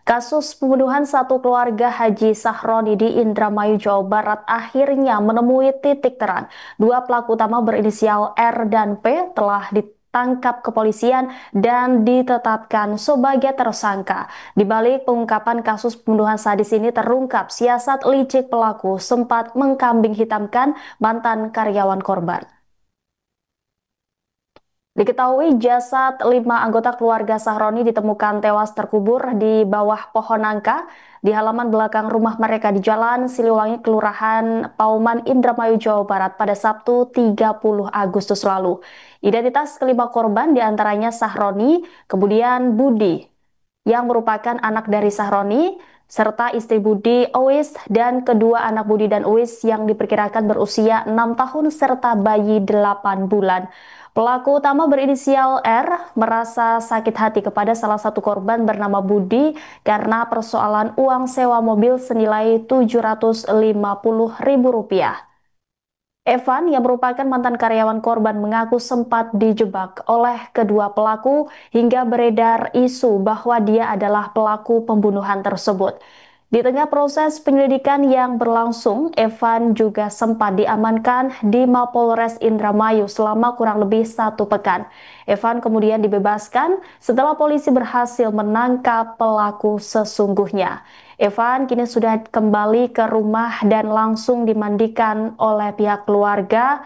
Kasus pembunuhan satu keluarga Haji Sahroni di Indramayu, Jawa Barat akhirnya menemui titik terang. Dua pelaku utama berinisial R dan P telah ditangkap kepolisian dan ditetapkan sebagai tersangka. Di balik pengungkapan kasus pembunuhan sadis ini terungkap siasat licik pelaku sempat mengkambing hitamkan mantan karyawan korban. Diketahui jasad 5 anggota keluarga Sahroni ditemukan tewas terkubur di bawah pohon nangka di halaman belakang rumah mereka di Jalan Siliwangi, Kelurahan Pauman, Indramayu, Jawa Barat pada Sabtu 30 Agustus lalu. Identitas kelima korban diantaranya Sahroni, kemudian Budi, yang merupakan anak dari Sahroni, serta istri Budi, Uwis, dan kedua anak Budi dan Uwis yang diperkirakan berusia 6 tahun serta bayi 8 bulan. Pelaku utama berinisial R merasa sakit hati kepada salah satu korban bernama Budi karena persoalan uang sewa mobil senilai Rp750.000. Evan yang merupakan mantan karyawan korban mengaku sempat dijebak oleh kedua pelaku hingga beredar isu bahwa dia adalah pelaku pembunuhan tersebut. Di tengah proses penyelidikan yang berlangsung, Evan juga sempat diamankan di Mapolres Indramayu selama kurang lebih 1 pekan. Evan kemudian dibebaskan setelah polisi berhasil menangkap pelaku sesungguhnya. Evan kini sudah kembali ke rumah dan langsung dimandikan oleh pihak keluarga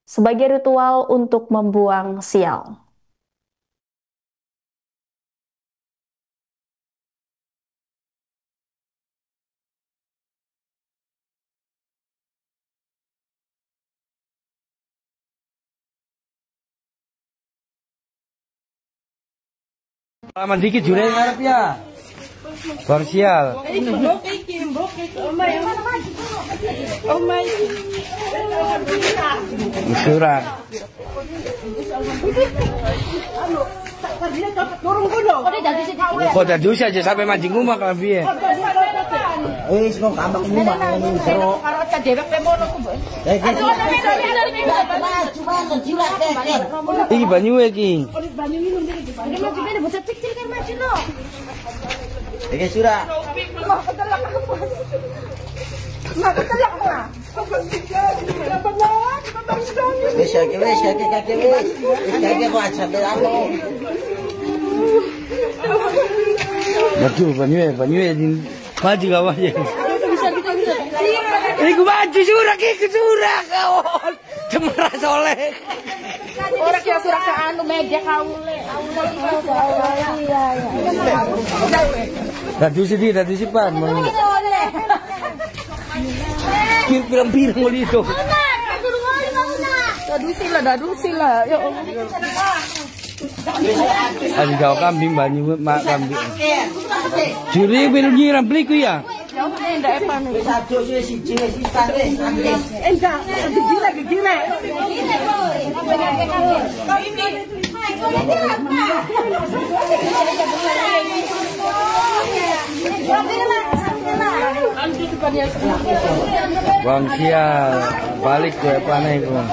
sebagai ritual untuk membuang sial. Lama dikit jureng ngarep ya. Parsial. Surat. Kok tadi aja sampai mancing rumah kalau piye. Wis kok gampang rumah ini seru. Iki banyu iki. Iki surat. Wis kaki kok aja apa. Waduh banyu maju kawah ya. Iku maju surak iki surak kawan. Cemara soleh. Ora kira surak ke anu meja kaule. Dadu sipan. Pirang-pirang mau itu. Dadu sila. Ya Allah. Ada kau kambing banyu mak kambing. Juri biru nyiram beli ku ya. Bang sial balik gue panai gue.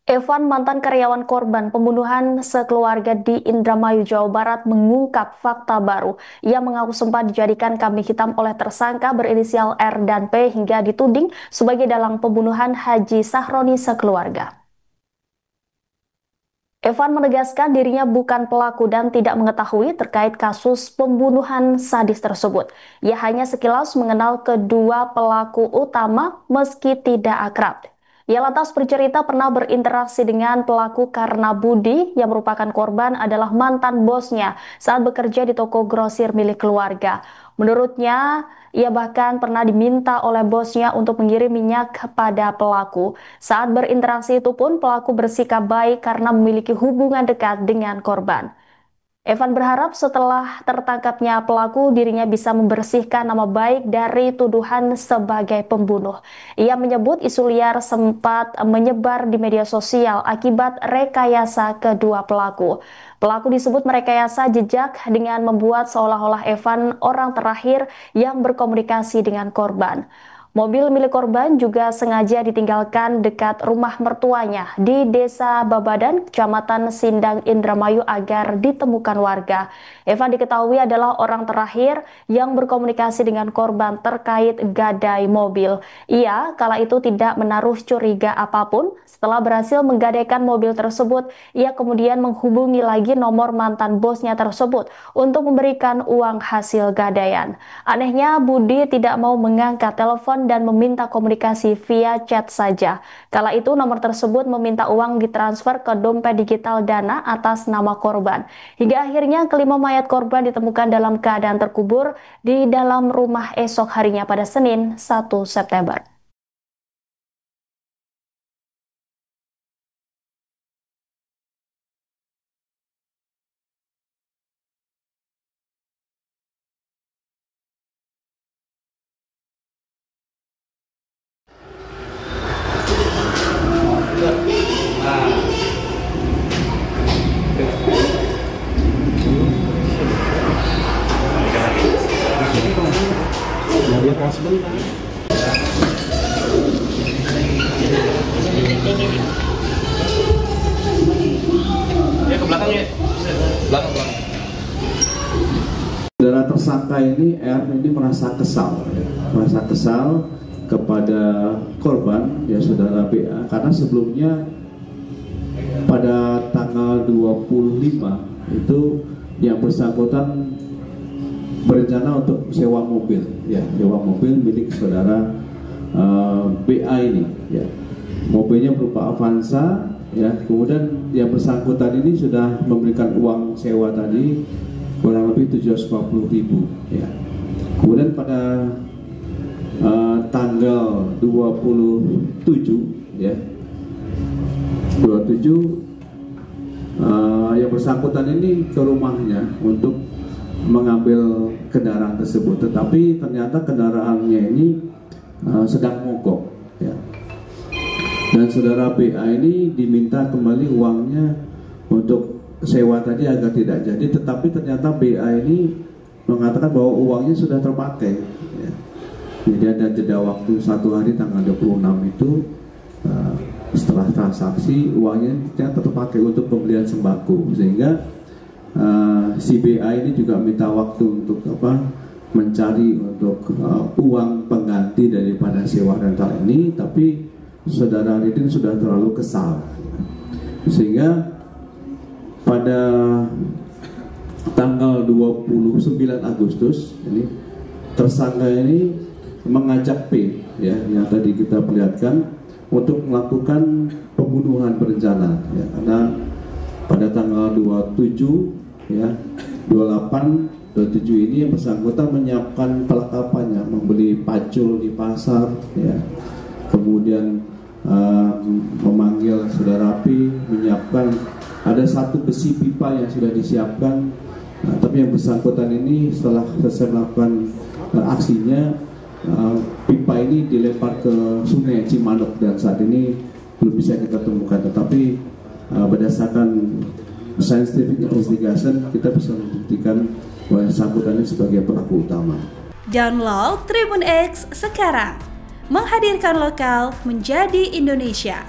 Evan, mantan karyawan korban pembunuhan sekeluarga di Indramayu, Jawa Barat, mengungkap fakta baru. Ia mengaku sempat dijadikan kambing hitam oleh tersangka berinisial R dan P hingga dituding sebagai dalang pembunuhan Haji Sahroni sekeluarga. Evan menegaskan dirinya bukan pelaku dan tidak mengetahui terkait kasus pembunuhan sadis tersebut. Ia hanya sekilas mengenal kedua pelaku utama meski tidak akrab. Ia lantas bercerita pernah berinteraksi dengan pelaku karena Budi yang merupakan korban adalah mantan bosnya saat bekerja di toko grosir milik keluarga. Menurutnya, ia bahkan pernah diminta oleh bosnya untuk mengirim minyak kepada pelaku. Saat berinteraksi itu pun pelaku bersikap baik karena memiliki hubungan dekat dengan korban. Evan berharap setelah tertangkapnya pelaku, dirinya bisa membersihkan nama baik dari tuduhan sebagai pembunuh. Ia menyebut isu liar sempat menyebar di media sosial akibat rekayasa kedua pelaku. Pelaku disebut merekayasa jejak dengan membuat seolah-olah Evan orang terakhir yang berkomunikasi dengan korban. Mobil milik korban juga sengaja ditinggalkan dekat rumah mertuanya di Desa Babadan, Kecamatan Sindang, Indramayu agar ditemukan warga. Eva diketahui adalah orang terakhir yang berkomunikasi dengan korban terkait gadai mobil. Ia kala itu tidak menaruh curiga apapun. Setelah berhasil menggadaikan mobil tersebut, ia kemudian menghubungi lagi nomor mantan bosnya tersebut untuk memberikan uang hasil gadaian. Anehnya, Budi tidak mau mengangkat telepon dan meminta komunikasi via chat saja. Kala itu nomor tersebut meminta uang ditransfer ke dompet digital Dana atas nama korban. Hingga akhirnya kelima mayat korban ditemukan dalam keadaan terkubur di dalam rumah esok harinya pada Senin 1 September. Dia kelas sebentar. Ya ke belakang ya. Belakang. Saudara tersangka ini R ini merasa kesal kepada korban ya saudara BA karena sebelumnya pada tanggal 25 itu yang bersangkutan berencana untuk sewa mobil milik saudara BA ini ya. Mobilnya berupa Avanza ya, kemudian yang bersangkutan ini sudah memberikan uang sewa tadi kurang lebih 750.000 ya. Kemudian pada tanggal 27 ya 27 yang bersangkutan ini ke rumahnya untuk mengambil kendaraan tersebut, tetapi ternyata kendaraannya ini sedang mogok ya. Dan saudara BA ini diminta kembali uangnya untuk sewa tadi agar tidak jadi, tetapi ternyata BA ini mengatakan bahwa uangnya sudah terpakai ya. Jadi ada jeda waktu 1 hari tanggal 26 itu setelah transaksi uangnya ternyata terpakai untuk pembelian sembako, sehingga si BA ini juga minta waktu untuk mencari untuk uang pengganti daripada sewa rental ini, tapi saudara Ridin sudah terlalu kesal sehingga pada tanggal 29 Agustus ini tersangka ini mengajak P ya yang tadi kita perlihatkan untuk melakukan pembunuhan berencana ya, karena pada tanggal 27 ya 28 27 ini yang bersangkutan menyiapkan perlengkapannya, membeli pacul di pasar ya, kemudian memanggil saudara P, menyiapkan ada satu besi pipa yang sudah disiapkan, tapi yang bersangkutan ini setelah selesai melakukan aksinya pipa ini dilempar ke Sungai Cimanuk dan saat ini belum bisa kita temukan, tetapi berdasarkan scientific investigation kita bisa membuktikan bahwa bersangkutan ini sebagai pelaku utama. Download Tribun X sekarang, menghadirkan lokal menjadi Indonesia.